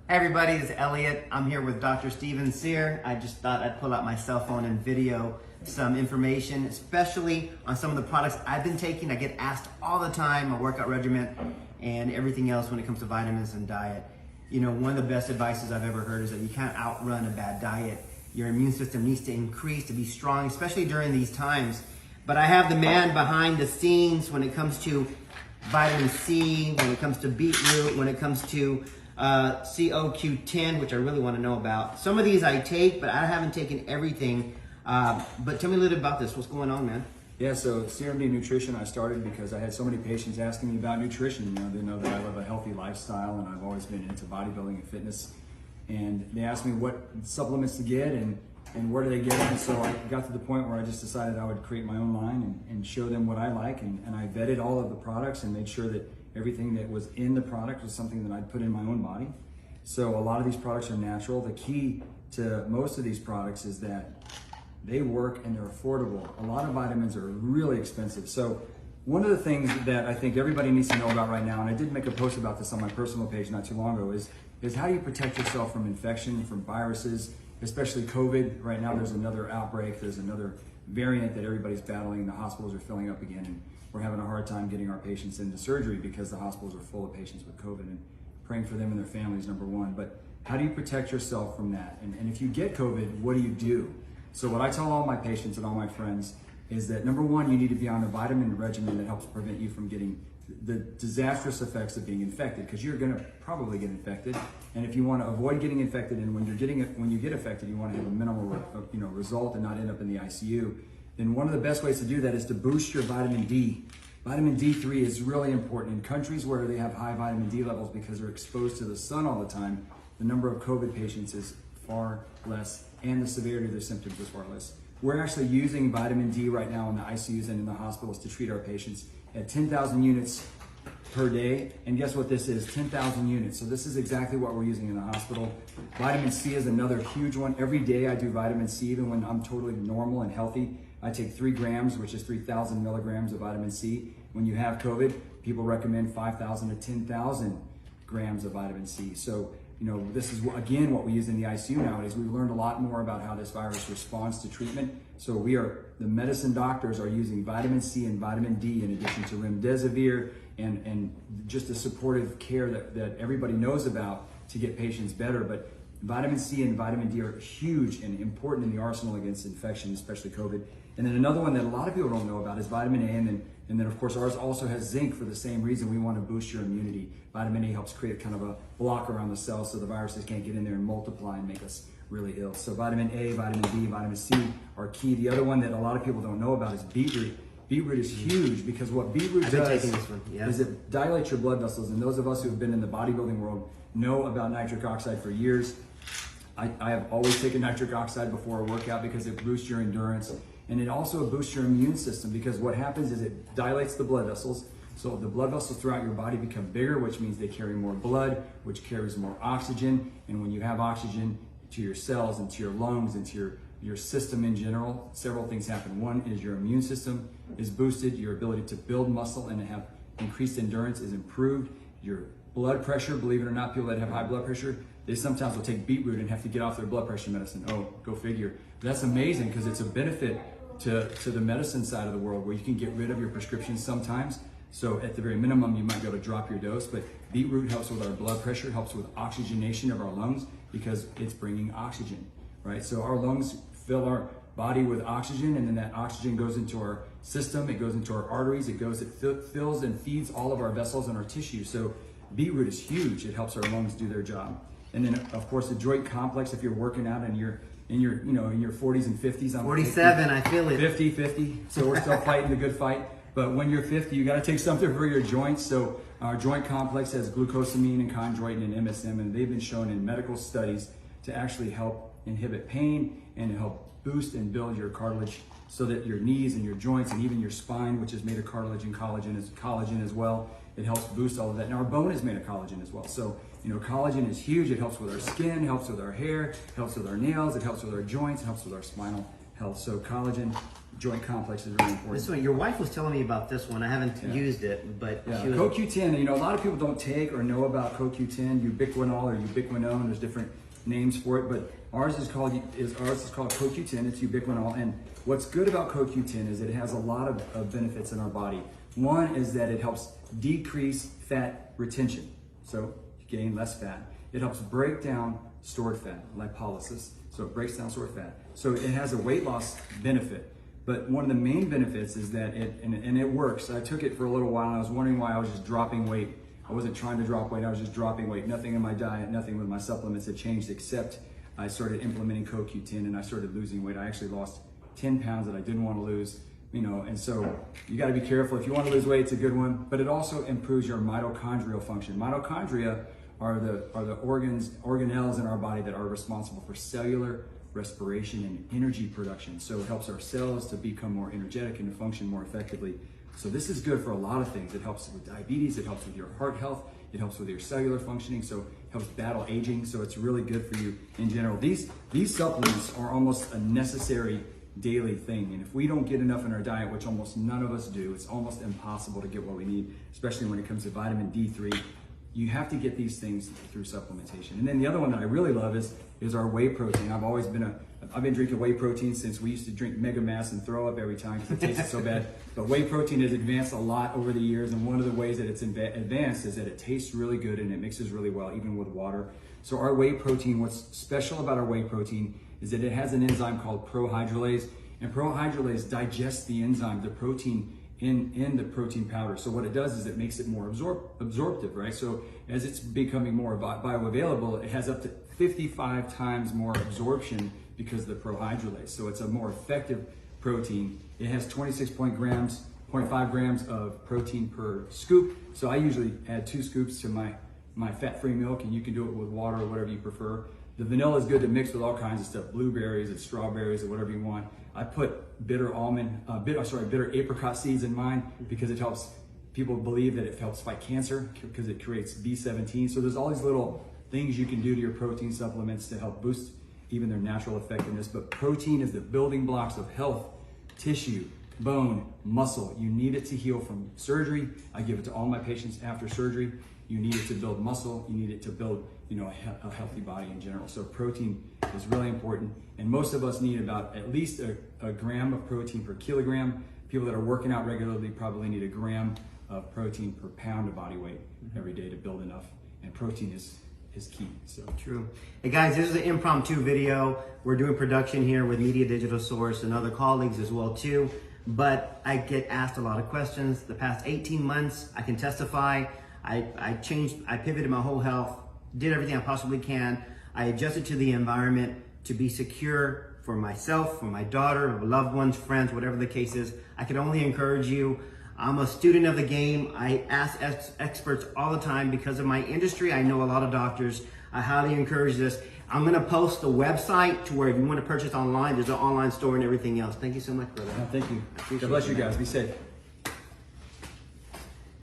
Hey everybody, it's Elliot. I'm here with Dr. Cyr. I just thought I'd pull out my cell phone and video some information, especially on some of the products I've been taking. I get asked all the time, my workout regimen and everything else when it comes to vitamins and diet. You know, one of the best advices I've ever heard is that you can't outrun a bad diet. Your immune system needs to increase to be strong, especially during these times. But I have the man behind the scenes when it comes to vitamin C, when it comes to beetroot, when it comes to COQ10, which I really want to know about. Some of these I take, but I haven't taken everything. But tell me a little bit about this. What's going on, man? Yeah, so CYRx MD Nutrition I started because I had so many patients asking me about nutrition. You know, they know that I live a healthy lifestyle and I've always been into bodybuilding and fitness. And they asked me what supplements to get and where do they get them. And so I got to the point where I just decided I would create my own line and show them what I like. And I vetted all of the products and made sure that everything that was in the product was something that I'd put in my own body. So a lot of these products are natural. The key to most of these products is that they work and they're affordable. A lot of vitamins are really expensive. So one of the things that I think everybody needs to know about right now, and I did make a post about this on my personal page not too long ago, is how do you protect yourself from infection, from viruses, especially COVID. Right now there's another outbreak, there's another variant that everybody's battling. The hospitals are filling up again and we're having a hard time getting our patients into surgery because the hospitals are full of patients with COVID, and praying for them and their families, number one. But how do you protect yourself from that? And if you get COVID, what do you do? So what I tell all my patients and all my friends is that number one, you need to be on a vitamin regimen that helps prevent you from getting the disastrous effects of being infected, because you're gonna probably get infected. And if you wanna avoid getting infected, and when you get affected, you wanna have a minimal result and not end up in the ICU, then one of the best ways to do that is to boost your vitamin D. Vitamin D3 is really important. In countries where they have high vitamin D levels because they're exposed to the sun all the time, the number of COVID patients is far less and the severity of their symptoms is far less. We're actually using vitamin D right now in the ICUs and in the hospitals to treat our patients at 10,000 units per day. And guess what this is? 10,000 units. So this is exactly what we're using in the hospital. Vitamin C is another huge one. Every day I do vitamin C, even when I'm totally normal and healthy. I take 3 grams, which is 3,000 milligrams of vitamin C. When you have COVID, people recommend 5,000 to 10,000 grams of vitamin C. So, you know, this is again what we use in the ICU nowadays. We've learned a lot more about how this virus responds to treatment. So the medicine doctors are using vitamin C and vitamin D in addition to remdesivir and just the supportive care that everybody knows about to get patients better. But vitamin C and vitamin D are huge and important in the arsenal against infection, especially COVID. And then another one that a lot of people don't know about is vitamin A, and then of course ours also has zinc for the same reason. We want to boost your immunity. Vitamin A helps create kind of a block around the cells so the viruses can't get in there and multiply and make us really ill. So vitamin A, vitamin D, vitamin C are key. The other one that a lot of people don't know about is beetroot. Beetroot is huge because what beetroot does is it dilates your blood vessels. And those of us who have been in the bodybuilding world know about nitric oxide for years. I have always taken nitric oxide before a workout because it boosts your endurance. And it also boosts your immune system because what happens is it dilates the blood vessels. So the blood vessels throughout your body become bigger, which means they carry more blood, which carries more oxygen. And when you have oxygen to your cells and to your lungs and to your system in general, several things happen. One is your immune system is boosted, your ability to build muscle and to have increased endurance is improved. Your blood pressure, believe it or not, people that have high blood pressure, they sometimes will take beetroot and have to get off their blood pressure medicine. Oh, go figure. That's amazing because it's a benefit to the medicine side of the world where you can get rid of your prescriptions sometimes. So at the very minimum, you might be able to drop your dose, but beetroot helps with our blood pressure, helps with oxygenation of our lungs because it's bringing oxygen, right? So our lungs fill our body with oxygen, and then that oxygen goes into our system, it goes into our arteries, it fills and feeds all of our vessels and our tissue. So beetroot is huge. It helps our lungs do their job. And then of course the joint complex, if you're working out and you're in your 40s and 50s. I'm 47, 50, I feel it. 50. So we're still fighting the good fight. But when you're 50, you got to take something for your joints. So our joint complex has glucosamine and chondroitin and MSM, and they've been shown in medical studies to actually help inhibit pain and help boost and build your cartilage so that your knees and your joints and even your spine, which is made of cartilage and collagen as well, it helps boost all of that. And our bone is made of collagen as well. So, you know, collagen is huge. It helps with our skin, helps with our hair, helps with our nails, it helps with our joints, helps with our spinal health. So collagen, joint complex is really important. This one, your wife was telling me about this one. I haven't used it, but she was... CoQ10, you know, a lot of people don't take or know about CoQ10, ubiquinol or ubiquinone. There's different names for it, but ours is called CoQ10. It's ubiquinol, and what's good about CoQ10 is it has a lot of benefits in our body. One is that it helps decrease fat retention, so you gain less fat. It helps break down stored fat, lipolysis, so it breaks down stored fat. So it has a weight loss benefit. But one of the main benefits is that it works. I took it for a little while and I was wondering why I was just dropping weight. I wasn't trying to drop weight, I was just dropping weight. Nothing in my diet, nothing with my supplements had changed, except I started implementing CoQ10 and I started losing weight. I actually lost 10 pounds that I didn't want to lose, you know, and so you got to be careful. If you want to lose weight, it's a good one, but it also improves your mitochondrial function. Mitochondria are the organelles in our body that are responsible for cellular respiration and energy production. So it helps our cells to become more energetic and to function more effectively. So this is good for a lot of things. It helps with diabetes, it helps with your heart health, it helps with your cellular functioning, so it helps battle aging, so it's really good for you in general. These supplements are almost a necessary daily thing, and if we don't get enough in our diet, which almost none of us do, it's almost impossible to get what we need, especially when it comes to vitamin D3. You have to get these things through supplementation. And then the other one that I really love is our whey protein. I've been drinking whey protein since we used to drink Mega Mass and throw up every time because it tasted so bad. But whey protein has advanced a lot over the years, and one of the ways that it's advanced is that it tastes really good and it mixes really well, even with water. So our whey protein, what's special about our whey protein is that it has an enzyme called prohydrolase, and prohydrolase digests the enzyme, the protein, in the protein powder. So what it does is it makes it more absorptive, right? So as it's becoming more bioavailable, it has up to 55 times more absorption because of the prohydrolase. So it's a more effective protein. It has 0.5 grams of protein per scoop. So I usually add 2 scoops to my fat-free milk, and you can do it with water or whatever you prefer. The vanilla is good to mix with all kinds of stuff, blueberries and strawberries or whatever you want. I put bitter apricot seeds in mine because it helps, people believe that it helps fight cancer because it creates B17. So there's all these little things you can do to your protein supplements to help boost even their natural effectiveness. But protein is the building blocks of health, tissue, bone, muscle. You need it to heal from surgery. I give it to all my patients after surgery. You need it to build muscle. You need it to build, you know, a healthy body in general. So protein is really important. And most of us need about at least a gram of protein per kilogram. People that are working out regularly probably need a gram of protein per pound of body weight every day to build enough. And protein is key. So true. Hey guys, this is an impromptu video. We're doing production here with Media Digital Source and other colleagues as well too. But I get asked a lot of questions. The past 18 months, I can testify. I pivoted my whole health, did everything I possibly can. I adjusted to the environment to be secure for myself, for my daughter, loved ones, friends, whatever the case is. I can only encourage you. I'm a student of the game. I ask experts all the time because of my industry. I know a lot of doctors. I highly encourage this. I'm gonna post the website to where if you want to purchase online, there's an online store and everything else. Thank you so much, brother. Thank you. God bless you guys. Be safe.